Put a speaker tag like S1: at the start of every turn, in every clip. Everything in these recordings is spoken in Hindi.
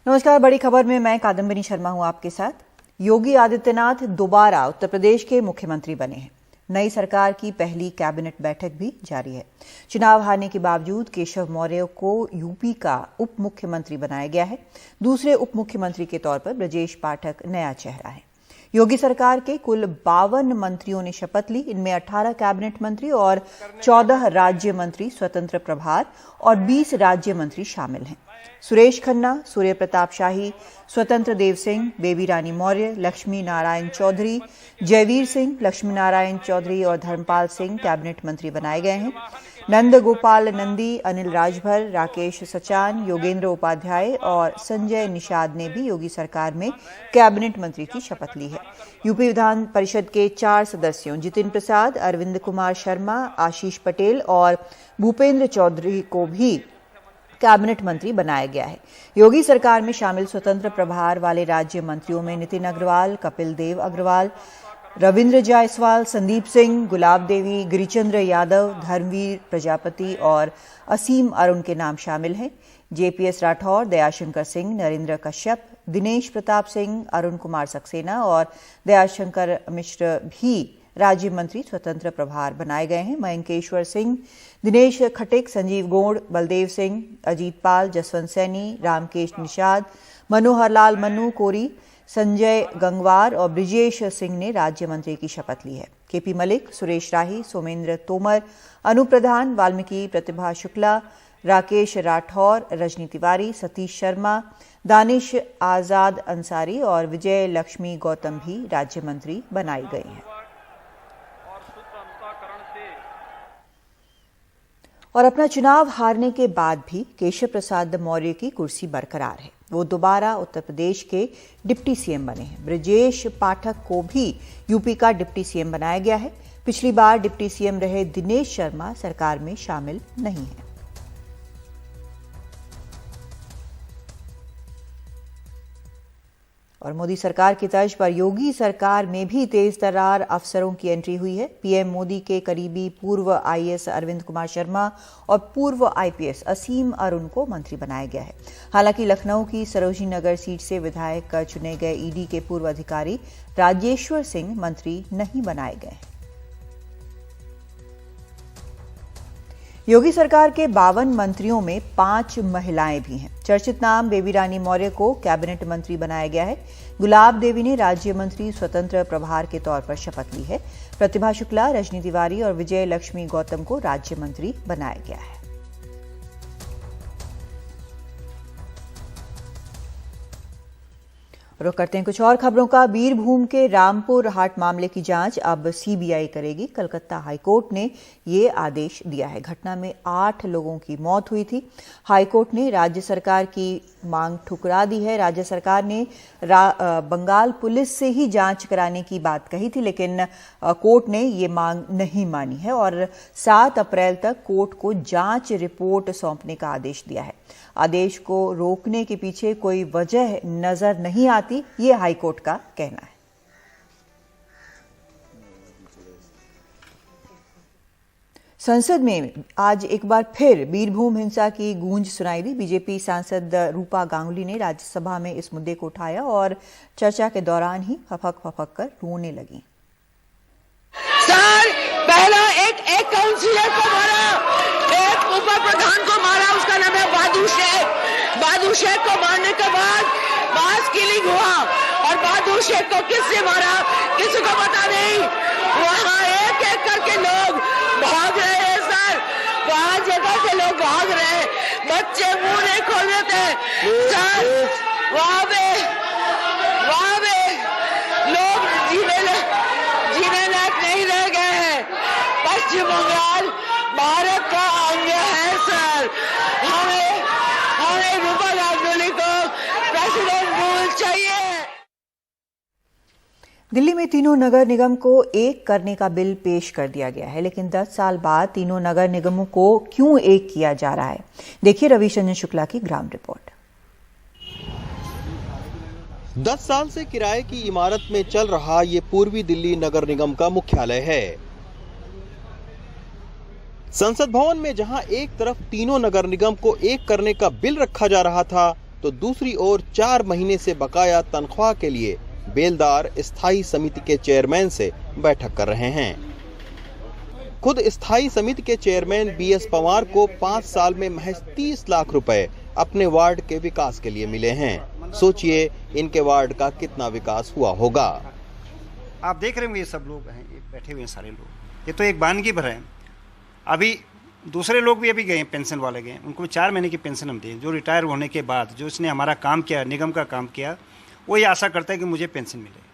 S1: नमस्कार। बड़ी खबर में मैं कादम्बिनी शर्मा हूं आपके साथ। योगी आदित्यनाथ दोबारा उत्तर प्रदेश के मुख्यमंत्री बने हैं। नई सरकार की पहली कैबिनेट बैठक भी जारी है। चुनाव हारने के बावजूद केशव मौर्य को यूपी का उप मुख्यमंत्री बनाया गया है। दूसरे उप मुख्यमंत्री के तौर पर ब्रजेश पाठक नया चेहरा है। योगी सरकार के कुल 52 मंत्रियों ने शपथ ली। इनमें 18 कैबिनेट मंत्री और 14 राज्य मंत्री स्वतंत्र प्रभार और 20 राज्य मंत्री शामिल हैं। सुरेश खन्ना, सूर्य प्रताप शाही, स्वतंत्र देव सिंह, बेबी रानी मौर्य, लक्ष्मी नारायण चौधरी, जयवीर सिंह, लक्ष्मी नारायण चौधरी और धर्मपाल सिंह कैबिनेट मंत्री बनाए गए हैं। नंद गोपाल नंदी, अनिल राजभर, राकेश सचान, योगेंद्र उपाध्याय और संजय निषाद ने भी योगी सरकार में कैबिनेट मंत्री की शपथ ली है। यूपी विधान परिषद के 4 सदस्यों जितिन प्रसाद, अरविंद कुमार शर्मा, आशीष पटेल और भूपेंद्र चौधरी को भी कैबिनेट मंत्री बनाया गया है। योगी सरकार में शामिल स्वतंत्र प्रभार वाले राज्य मंत्रियों में नितिन अग्रवाल, कपिल देव अग्रवाल, रविंद्र जायसवाल, संदीप सिंह, गुलाब देवी, गिरिचंद्र यादव, धर्मवीर प्रजापति और असीम अरुण के नाम शामिल हैं। जेपीएस राठौर, दयाशंकर सिंह, नरेंद्र कश्यप, दिनेश प्रताप सिंह, अरुण कुमार सक्सेना और दयाशंकर मिश्र भी राज्य मंत्री स्वतंत्र प्रभार बनाए गए हैं। मयंकेश्वर सिंह, दिनेश खटिक, संजीव गोड़, बलदेव सिंह, अजीत पाल, जसवंत सैनी, रामकेश निषाद, मनोहर लाल मन्नू कोरी, संजय गंगवार और ब्रिजेश सिंह ने राज्य मंत्री की शपथ ली है। केपी मलिक, सुरेश राही, सोमेंद्र तोमर, अनु प्रधान, वाल्मीकि प्रतिभा शुक्ला, राकेश राठौर, रजनी तिवारी, सतीश शर्मा, दानिश आजाद अंसारी और विजय लक्ष्मी गौतम भी राज्य मंत्री बनाई गई हैं। और अपना चुनाव हारने के बाद भी केशव प्रसाद मौर्य की कुर्सी बरकरार है। वो दोबारा उत्तर प्रदेश के डिप्टी सीएम बने हैं। ब्रजेश पाठक को भी यूपी का डिप्टी सीएम बनाया गया है। पिछली बार डिप्टी सीएम रहे दिनेश शर्मा सरकार में शामिल नहीं है। और मोदी सरकार की तर्ज पर योगी सरकार में भी तेज तर्रार अफसरों की एंट्री हुई है। पीएम मोदी के करीबी पूर्व आईएएस अरविंद कुमार शर्मा और पूर्व आईपीएस असीम अरुण को मंत्री बनाया गया है। हालांकि लखनऊ की सरोजनी नगर सीट से विधायक चुने गए ईडी के पूर्व अधिकारी राजेश्वर सिंह मंत्री नहीं बनाए गए हैं। योगी सरकार के 52 मंत्रियों में 5 महिलाएं भी हैं। चर्चित नाम बेबी रानी मौर्य को कैबिनेट मंत्री बनाया गया है। गुलाब देवी ने राज्य मंत्री स्वतंत्र प्रभार के तौर पर शपथ ली है। प्रतिभा शुक्ला, रजनी तिवारी और विजय लक्ष्मी गौतम को राज्य मंत्री बनाया गया है। रुक करते हैं कुछ और खबरों का। बीरभूम के रामपुर हाट मामले की जांच अब सीबीआई करेगी। कलकत्ता हाईकोर्ट ने ये आदेश दिया है। घटना में 8 लोगों की मौत हुई थी। हाईकोर्ट ने राज्य सरकार की मांग ठुकरा दी है। राज्य सरकार ने बंगाल पुलिस से ही जांच कराने की बात कही थी, लेकिन कोर्ट ने ये मांग नहीं मानी है और 7 अप्रैल तक कोर्ट को जांच रिपोर्ट सौंपने का आदेश दिया है। आदेश को रोकने के पीछे कोई वजह नजर नहीं आती, ये हाईकोर्ट का कहना है। संसद में आज एक बार फिर बीरभूम हिंसा की गूंज सुनाई दी। बीजेपी सांसद रूपा गांगुली ने राज्यसभा में इस मुद्दे को उठाया और चर्चा के दौरान ही फपक कर रोने लगी।
S2: सर, पहला एक काउंसिलर को मारा, एक उप प्रधान को मारा, उसका नाम है बादू शेख। बादू शेख को मारने के बाद मास किलिंग हुआ और बादू शेख को किसने मारा किसी को पता नहीं। वहाँ एक एक करके लोग भाग रहे हैं सर, वहाँ जगह से लोग भाग रहे हैं, बच्चे मुंह नहीं खोल देते सर। वहाँ पे लोग जीने लायक नहीं रह गए हैं। पश्चिम बंगाल भारत का अंग है सर। हमें रूपा गांगुली को प्रेसिडेंट रूल चाहिए।
S1: दिल्ली में तीनों नगर निगम को एक करने का बिल पेश कर दिया गया है, लेकिन 10 साल बाद तीनों नगर निगमों को क्यों एक किया जा रहा है, देखिए रविशंकर शुक्ला की ग्राउंड रिपोर्ट।
S3: 10 साल से किराए की इमारत में चल रहा ये पूर्वी दिल्ली नगर निगम का मुख्यालय है। संसद भवन में जहां एक तरफ तीनों नगर निगम को एक करने का बिल रखा जा रहा था, तो दूसरी ओर 4 महीने से बकाया तनख्वाह के लिए बेलदार स्थायी समिति के चेयरमैन से बैठक कर रहे हैं। खुद स्थायी समिति के चेयरमैन BS पवार को 5 साल में महज 30 लाख रुपए अपने वार्ड के विकास के लिए मिले हैं। सोचिए इनके वार्ड का कितना विकास हुआ होगा।
S4: आप देख रहे होंगे ये सब लोग हैं, ये बैठे हुए हैं सारे लोग, ये तो एक बानगी भर है। अभी दूसरे लोग भी अभी गए, पेंशन वाले गए, उनको 4 महीने की पेंशन हम दें। जो रिटायर होने के बाद जो इसने हमारा काम किया, निगम का काम किया, वो ये आशा करता है कि मुझे पेंशन मिले।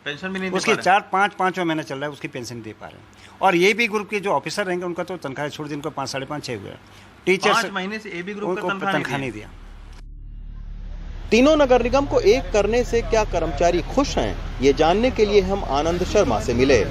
S5: पेंशन भी नहीं
S4: उसके 4-5 महीना चल रहा है, उसकी पेंशन दे पा रहे हैं। और ये भी ग्रुप के जो ऑफिसर रहेंगे उनका तो तनख्वाह छोड़ दी, उनको 5, 5.5, 6 हुआ। टीचर्स
S5: 5 महीने से AB ग्रुप का
S4: तनख्वाह नहीं दिया।
S3: तीनों नगर निगम को एक करने से क्या कर्मचारी खुश हैं, ये जानने के लिए हम आनंद शर्मा से मिले।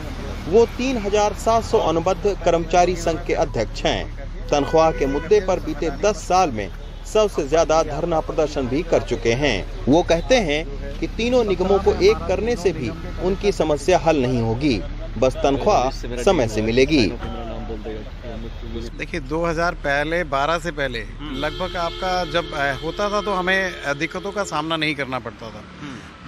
S3: वो 3700 अनुबंध कर्मचारी संघ के अध्यक्ष हैं। तनख्वाह के मुद्दे पर बीते 10 साल में सबसे ज्यादा धरना प्रदर्शन भी कर चुके हैं। वो कहते हैं कि तीनों निगमों को एक करने से भी उनकी समस्या हल नहीं होगी, बस तनख्वाह समय से मिलेगी।
S6: देखिए 2012 से पहले लगभग आपका जब होता था तो हमें दिक्कतों का सामना नहीं करना पड़ता था।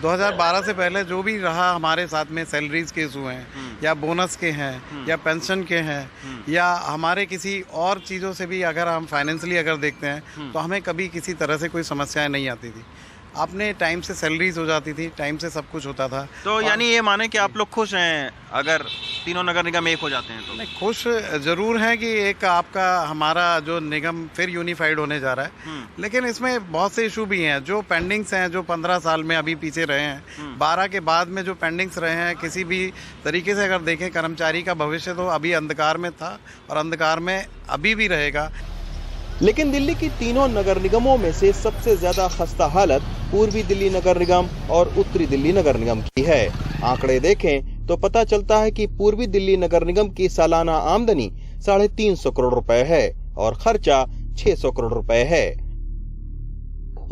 S6: 2012 से पहले जो भी रहा हमारे साथ में सैलरीज के इशू हैं या बोनस के हैं या पेंशन के हैं या हमारे किसी और चीज़ों से भी अगर हम फाइनेंशियली अगर देखते हैं तो हमें कभी किसी तरह से कोई समस्याएं नहीं आती थी। आपने टाइम से सैलरीज हो जाती थी, टाइम से सब कुछ होता था।
S5: तो यानी ये माने कि आप लोग खुश हैं अगर तीनों नगर निगम एक हो जाते हैं तो?
S6: नहीं, खुश जरूर हैं कि एक आपका हमारा जो निगम फिर यूनिफाइड होने जा रहा है, लेकिन इसमें बहुत से इशू भी हैं जो पेंडिंग्स हैं, जो 15 साल में अभी पीछे रहे हैं। 12 के बाद में जो पेंडिंग्स रहे हैं, किसी भी तरीके से अगर देखें कर्मचारी का भविष्य तो अभी अंधकार में था और अंधकार में अभी भी रहेगा।
S3: लेकिन दिल्ली की तीनों नगर निगमों में से सबसे ज्यादा खस्ता हालत पूर्वी दिल्ली नगर निगम और उत्तरी दिल्ली नगर निगम की है। आंकड़े देखें तो पता चलता है कि पूर्वी दिल्ली नगर निगम की सालाना आमदनी 350 करोड़ रुपए है और खर्चा 600 करोड़ रुपए है।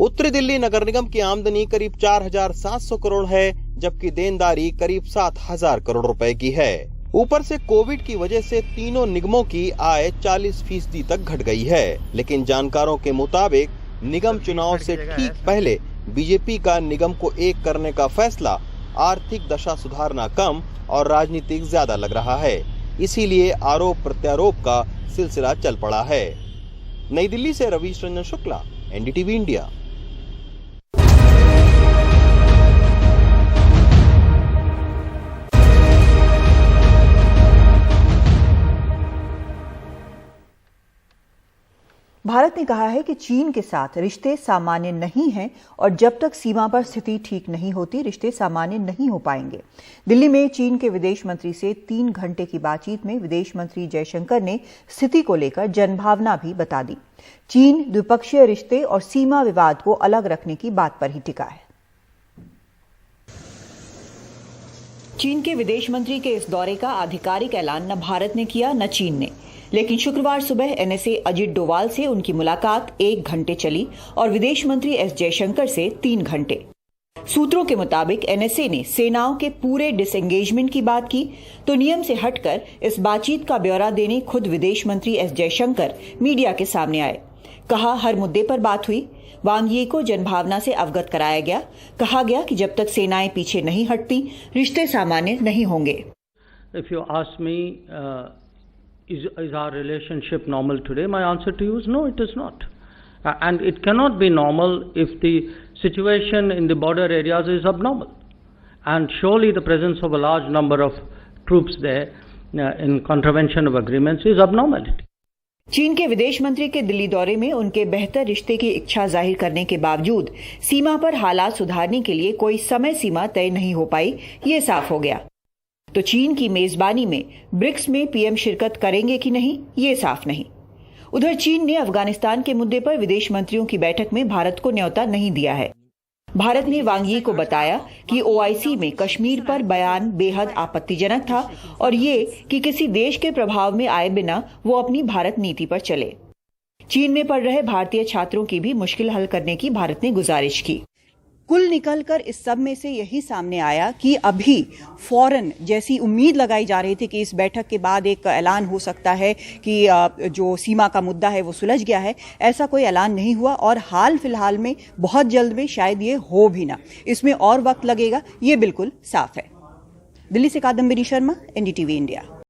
S3: उत्तरी दिल्ली नगर निगम की आमदनी करीब 4700 करोड़ है, जबकि देनदारी करीब 7000 करोड़ रुपए की है। ऊपर से कोविड की वजह से तीनों निगमों की आय 40% तक घट गई है। लेकिन जानकारों के मुताबिक निगम चुनाव से ठीक पहले बीजेपी का निगम को एक करने का फैसला आर्थिक दशा सुधारना कम और राजनीतिक ज्यादा लग रहा है। इसीलिए आरोप प्रत्यारोप का सिलसिला चल पड़ा है। नई दिल्ली से रवीश रंजन शुक्ला, NDTV इंडिया।
S1: भारत ने कहा है कि चीन के साथ रिश्ते सामान्य नहीं हैं और जब तक सीमा पर स्थिति ठीक नहीं होती रिश्ते सामान्य नहीं हो पाएंगे। दिल्ली में चीन के विदेश मंत्री से 3 घंटे की बातचीत में विदेश मंत्री जयशंकर ने स्थिति को लेकर जनभावना भी बता दी। चीन द्विपक्षीय रिश्ते और सीमा विवाद को अलग रखने की बात पर ही टिका है। चीन के विदेश मंत्री के इस दौरे का आधिकारिक ऐलान न भारत ने किया न चीन ने, लेकिन शुक्रवार सुबह NSA अजित डोवाल से उनकी मुलाकात 1 घंटे चली और विदेश मंत्री S जयशंकर से 3 घंटे। सूत्रों के मुताबिक NSA ने सेनाओं के पूरे डिसएंगेजमेंट की बात की, तो नियम से हटकर इस बातचीत का ब्यौरा देने खुद विदेश मंत्री S जयशंकर मीडिया के सामने आए। कहा हर मुद्दे पर बात हुई, वांग यी को जनभावना से अवगत कराया गया। कहा गया कि जब तक सेनाएं पीछे नहीं हटती रिश्ते सामान्य नहीं होंगे।
S7: If you ask me, is our relationship normal today? My answer to you is no, it is not. And it cannot be normal if the situation in the border areas is abnormal. And surely the presence of a large number of troops there in contravention of agreements is abnormality.
S1: चीन के विदेश मंत्री के दिल्ली दौरे में उनके बेहतर रिश्ते की इच्छा जाहिर करने के बावजूद सीमा पर हालात सुधारने के लिए कोई समय सीमा तय नहीं हो पाई, ये साफ हो गया। तो चीन की मेजबानी में ब्रिक्स में PM शिरकत करेंगे कि नहीं, ये साफ नहीं। उधर चीन ने अफगानिस्तान के मुद्दे पर विदेश मंत्रियों की बैठक में भारत को न्योता नहीं दिया है। भारत ने वांग यी को बताया कि OIC में कश्मीर पर बयान बेहद आपत्तिजनक था और ये कि किसी देश के प्रभाव में आए बिना वो अपनी भारत नीति पर चले। चीन में पढ़ रहे भारतीय छात्रों की भी मुश्किल हल करने की भारत ने गुजारिश की। कुल निकलकर इस सब में से यही सामने आया कि अभी फौरन जैसी उम्मीद लगाई जा रही थी कि इस बैठक के बाद एक ऐलान हो सकता है कि जो सीमा का मुद्दा है वो सुलझ गया है, ऐसा कोई ऐलान नहीं हुआ और हाल फिलहाल में बहुत जल्द में शायद ये हो भी ना, इसमें और वक्त लगेगा, ये बिल्कुल साफ है। दिल्ली से कादम्बिनी शर्मा, एनडीटीवी इंडिया।